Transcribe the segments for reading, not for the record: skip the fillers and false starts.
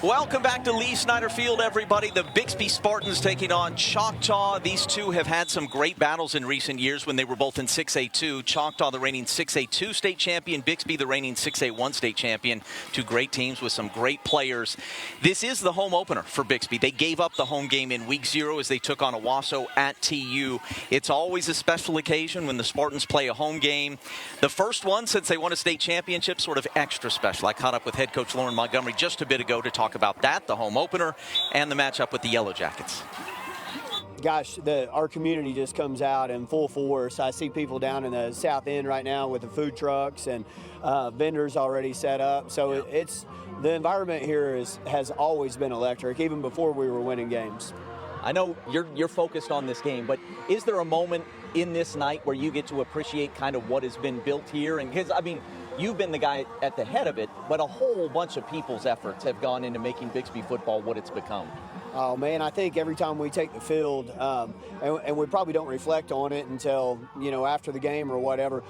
Welcome back to Lee Snyder Field, everybody. The Bixby Spartans taking on Choctaw. These two have had some great battles in recent years when they were both in 6A2. Choctaw, the reigning 6A2 state champion. Bixby, the reigning 6A1 state champion. Two great teams with some great players. This is the home opener for Bixby. They gave up the home game in week 0 as they took on Owasso at TU. It's always a special occasion when the Spartans play a home game. The first one since they won a state championship, sort of extra special. I caught up with head coach Lauren Montgomery just a bit ago to talk about that, the home opener, and the matchup with the Yellow Jackets. Gosh, our community just comes out in full force. I see people down in the south end right now with the food trucks and vendors already set up. So it's the environment here has always been electric, even before we were winning games. I know you're focused on this game, but is there a moment in this night where you get to appreciate kind of what has been built here? And because, I mean, you've been the guy at the head of it, but a whole bunch of people's efforts have gone into making Bixby football what it's become. Oh, man, I think every time we take the field, and we probably don't reflect on it until, after the game or whatever,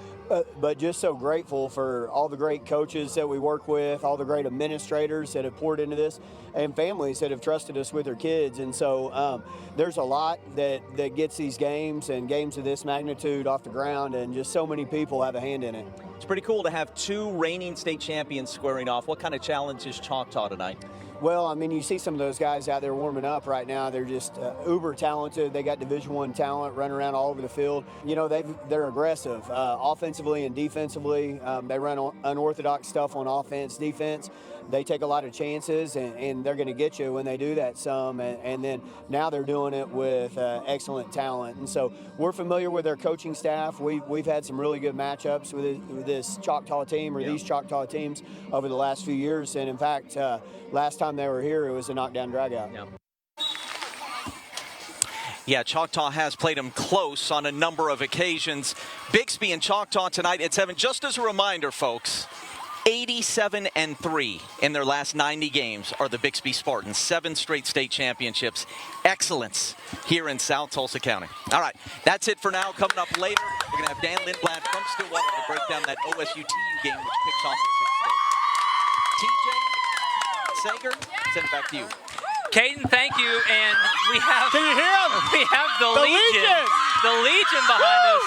but just so grateful for all the great coaches that we work with, all the great administrators that have poured into this, and families that have trusted us with their kids. And so there's a lot that gets these games and games of this magnitude off the ground, and just so many people have a hand in it. It's pretty cool to have two reigning state champions squaring off. What kind of challenge is Choctaw tonight? Well, I mean, you see some of those guys out there warming up right now. They're just uber talented. They got Division I talent running around all over the field. They're aggressive offensively and defensively. They run unorthodox stuff on offense, defense. They take a lot of chances, and they're going to get you when they do that some. And then now they're doing it with excellent talent. And so we're familiar with their coaching staff. We've had some really good matchups with this Choctaw team or these Choctaw teams over the last few years. And in fact, last time they were here, it was a knockdown dragout. Yeah, Choctaw has played them close on a number of occasions. Bixby and Choctaw tonight at 7. Just as a reminder, folks, 87-3 in their last 90 games are the Bixby Spartans. 7 straight state championships. Excellence here in South Tulsa County. All right, that's it for now. Coming up later, we're going to have Dan Lindblad from Stillwater to break down that OSU-TU game, which kicks off at 6:30. TJ, Sager, send it back to you. Caden, thank you, and we have. Can you hear them? We have the Legion behind us.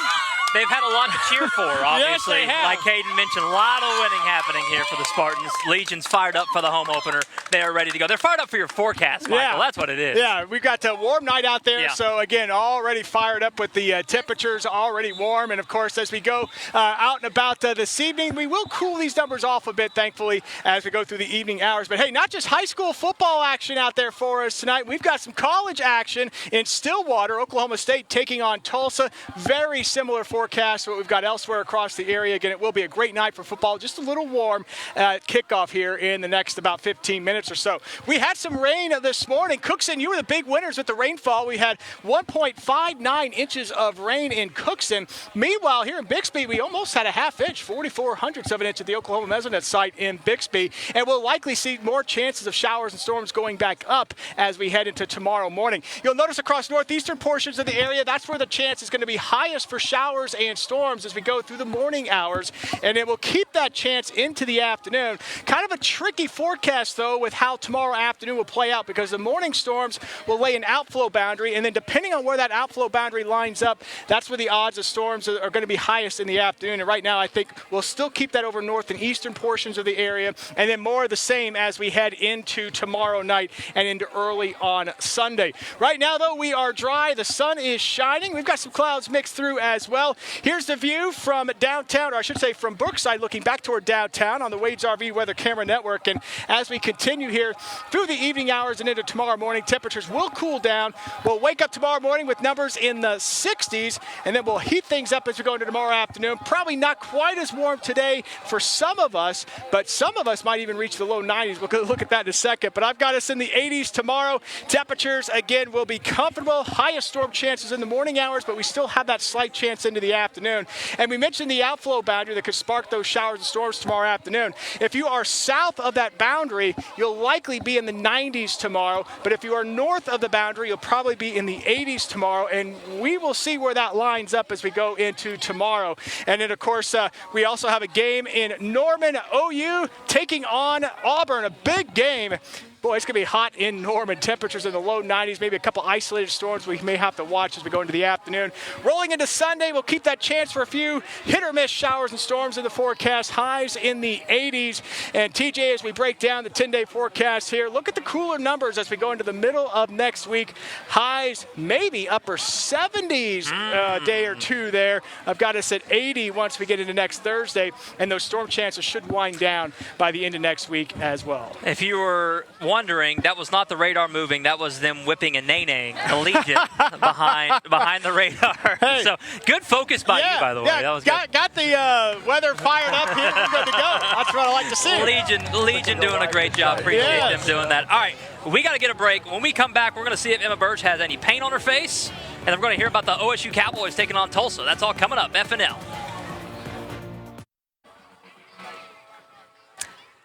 They've had a lot to cheer for, obviously. Yes, they have. Like Caden mentioned, a lot of winning happening here for the Spartans. Legion's fired up for the home opener. They are ready to go. They're fired up for your forecast, Michael. Yeah. That's what it is. Yeah, we've got a warm night out there. Yeah. So, again, already fired up with the temperatures already warm. And, of course, as we go out and about this evening, we will cool these numbers off a bit, thankfully, as we go through the evening hours. But, hey, not just high school football action out there for us tonight. We've got some college action in Stillwater. Oklahoma State taking on Tulsa. Very similar forecast to what we've got elsewhere across the area. Again, it will be a great night for football. Just a little warm kickoff here in the next about 15 minutes or so. We had some rain this morning. Cookson, you were the big winners with the rainfall. We had 1.59 inches of rain in Cookson. Meanwhile, here in Bixby, we almost had a half inch, 44/100ths of an inch at the Oklahoma Mesonet site in Bixby. And we'll likely see more chances of showers and storms going back up as we head into tomorrow morning. You'll notice across northeastern portions of the area, that's where the chance is going to be highest for showers and storms as we go through the morning hours, and it will keep that chance into the afternoon. Kind of a tricky forecast, though, with how tomorrow afternoon will play out, because the morning storms will lay an outflow boundary, and then depending on where that outflow boundary lines up, that's where the odds of storms are going to be highest in the afternoon. And right now, I think we'll still keep that over north and eastern portions of the area, and then more of the same as we head into tomorrow night and into early on Sunday. Right now, though, we are dry. The sun is shining. We've got some clouds mixed through as well. Here's the view from downtown, or I should say from Brookside, looking back toward downtown on the Wade's RV Weather Camera Network. And as we continue here through the evening hours and into tomorrow morning, temperatures will cool down. We'll wake up tomorrow morning with numbers in the 60s, and then we'll heat things up as we go into tomorrow afternoon. Probably not quite as warm today for some of us, but some of us might even reach the low 90s. We'll look at that in a second. But I've got us in the 80s tomorrow. Temperatures, again, will be comfortable. Highest storm chances in the morning hours, but we still have that slight chance into the afternoon. And we mentioned the outflow boundary that could spark those showers and storms tomorrow afternoon. If you are south of that boundary, you'll likely be in the 90s tomorrow. But if you are north of the boundary, you'll probably be in the 80s tomorrow. And we will see where that lines up as we go into tomorrow. And then, of course, we also have a game in Norman. OU taking on Auburn, a big game. Boy, it's going to be hot in Norman. Temperatures in the low 90s, maybe a couple isolated storms we may have to watch as we go into the afternoon. Rolling into Sunday, we'll keep that chance for a few hit-or-miss showers and storms in the forecast. Highs in the 80s. And TJ, as we break down the 10-day forecast here, look at the cooler numbers as we go into the middle of next week. Highs maybe upper 70s day or two there. I've got us at 80 once we get into next Thursday. And those storm chances should wind down by the end of next week as well. If you were wondering, that was not the radar moving. That was them whipping and nay-naying the Legion behind the radar. Hey. So good focus by you, by the way. Yeah, That was good. got the weather fired up here. We're good to go. That's what I like to see. Legion doing a great job. Appreciate them doing that. All right, we got to get a break. When we come back, we're going to see if Emma Birch has any paint on her face, and then we're going to hear about the OSU Cowboys taking on Tulsa. That's all coming up. FNL.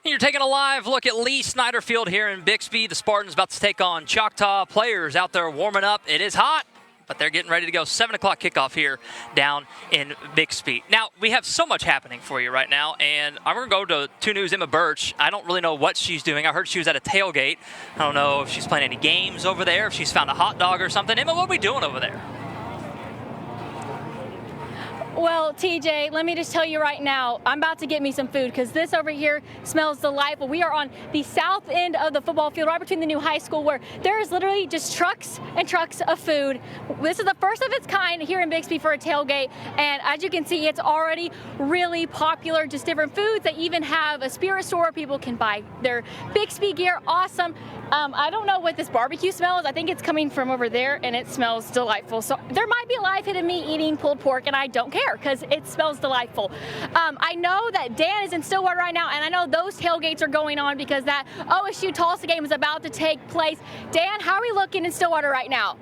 You're taking a live look at Lee Snyder Field here in Bixby. The Spartans about to take on Choctaw. Players out there warming up. It is hot, but they're getting ready to go. 7 o'clock kickoff here down in Bixby. Now, we have so much happening for you right now, and I'm going to go to 2 News' Emma Birch. I don't really know what she's doing. I heard she was at a tailgate. I don't know if she's playing any games over there, if she's found a hot dog or something. Emma, what are we doing over there? Well, TJ, let me just tell you right now, I'm about to get me some food because this over here smells delightful. We are on the south end of the football field, right between the new high school, where there is literally just trucks and trucks of food. This is the first of its kind here in Bixby for a tailgate, and as you can see, it's already really popular. Just different foods. They even have a spirit store where people can buy their Bixby gear. Awesome. I don't know what this barbecue smell is. I think it's coming from over there, and it smells delightful. So there might be a live hit of me eating pulled pork, and I don't care because it smells delightful. I know that Dan is in Stillwater right now, and I know those tailgates are going on because that OSU Tulsa game is about to take place. Dan, how are we looking in Stillwater right now?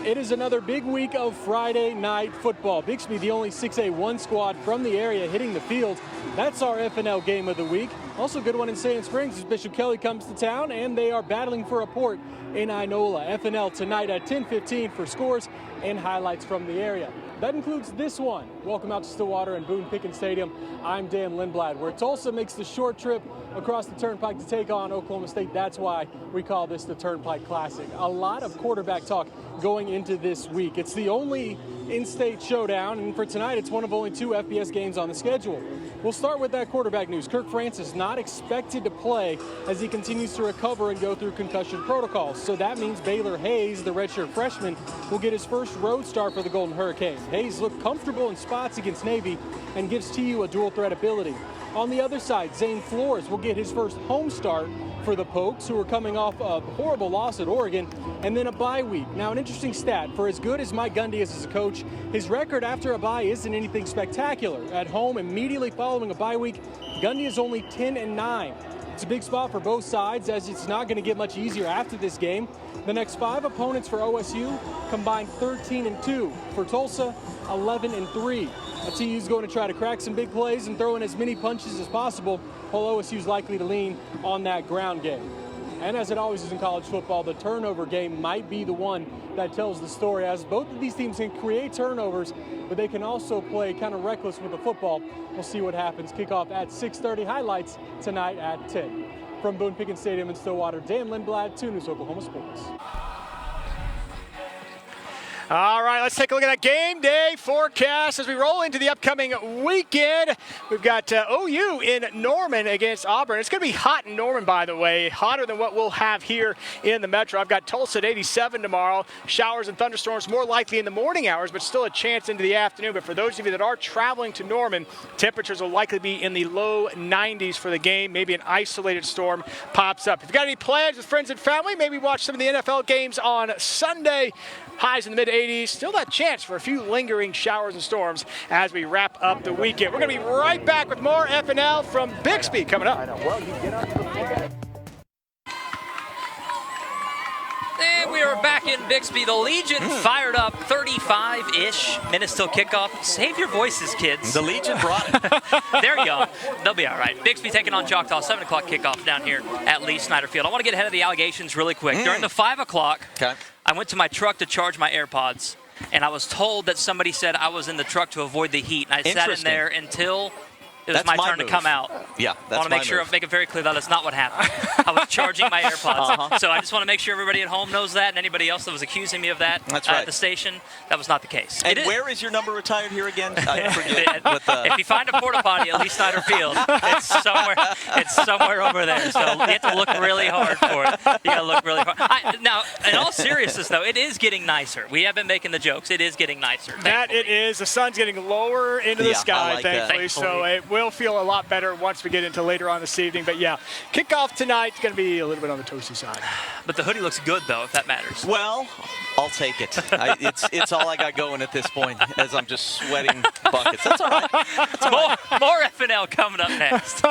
It is another big week of Friday night football. Bixby, the only 6A1 squad from the area hitting the field. That's our FNL game of the week. Also a good one in Sand Springs as Bishop Kelly comes to town, and they are battling for a port in Inola. FNL tonight at 10:15 for scores and highlights from the area. That includes this one. Welcome out to Stillwater and Boone Pickens Stadium. I'm Dan Lindblad, where Tulsa makes the short trip across the Turnpike to take on Oklahoma State. That's why we call this the Turnpike Classic. A lot of quarterback talk going into this week. It's the only in-state showdown, and for tonight, it's one of only 2 FBS games on the schedule. We'll start with that quarterback news. Kirk Francis not expected to play as he continues to recover and go through concussion protocols. So that means Baylor Hayes, the redshirt freshman, will get his first road start for the Golden Hurricane. Hayes looked comfortable in spots against Navy and gives TU a dual threat ability. On the other side, Zane Flores will get his first home start for the Pokes, who are coming off a horrible loss at Oregon, and then a bye week. Now, an interesting stat, for as good as Mike Gundy is as a coach, his record after a bye isn't anything spectacular. At home, immediately following a bye week, Gundy is only 10-9. It's a big spot for both sides, as it's not going to get much easier after this game. The next 5 opponents for OSU combined 13-2. For Tulsa, 11-3. TU's going to try to crack some big plays and throw in as many punches as possible, while OSU's likely to lean on that ground game. And as it always is in college football, the turnover game might be the one that tells the story, as both of these teams can create turnovers, but they can also play kind of reckless with the football. We'll see what happens. Kickoff at 6:30. Highlights tonight at 10. From Boone Pickens Stadium in Stillwater, Dan Lindblad, 2 News Oklahoma Sports. All right, let's take a look at that game day forecast as we roll into the upcoming weekend. We've got OU in Norman against Auburn. It's going to be hot in Norman, by the way, hotter than what we'll have here in the Metro. I've got Tulsa at 87 tomorrow. Showers and thunderstorms more likely in the morning hours, but still a chance into the afternoon. But for those of you that are traveling to Norman, temperatures will likely be in the low 90s for the game. Maybe an isolated storm pops up. If you've got any plans with friends and family, maybe watch some of the NFL games on Sunday. Highs in the mid-80s. Still that chance for a few lingering showers and storms as we wrap up the weekend. We're going to be right back with more FNL from Bixby coming up. And we are back in Bixby. The Legion fired up, 35-ish minutes till kickoff. Save your voices, kids. The Legion brought it. There you go. They'll be all right. Bixby taking on Choctaw, 7 o'clock kickoff down here at Lee Snyder Field. I want to get ahead of the allegations really quick. During the 5 o'clock, I went to my truck to charge my AirPods, and I was told that somebody said I was in the truck to avoid the heat. And I sat in there until it was my turn to come out. Yeah, that's I want to make sure I make it very clear that is not what happened. I was charging my AirPods. So I just want to make sure everybody at home knows that, and anybody else that was accusing me of that at the station, that was not the case. And where is your number retired here again? I forget. If you find a porta potty at Lee Snyder Field, it's somewhere over there. So you have to look really hard for it. You got to look really hard. Now, in all seriousness, though, it is getting nicer. We have been making the jokes. It is getting nicer. That it is. The sun's getting lower into the sky, like thankfully. So it will feel a lot better once we get into later on this evening. But yeah, kickoff tonight is going to be a little bit on the toasty side. But the hoodie looks good, though, if that matters. Well, I'll take it. It's all I got going at this point, as I'm just sweating buckets. That's all right. More FNL coming up next.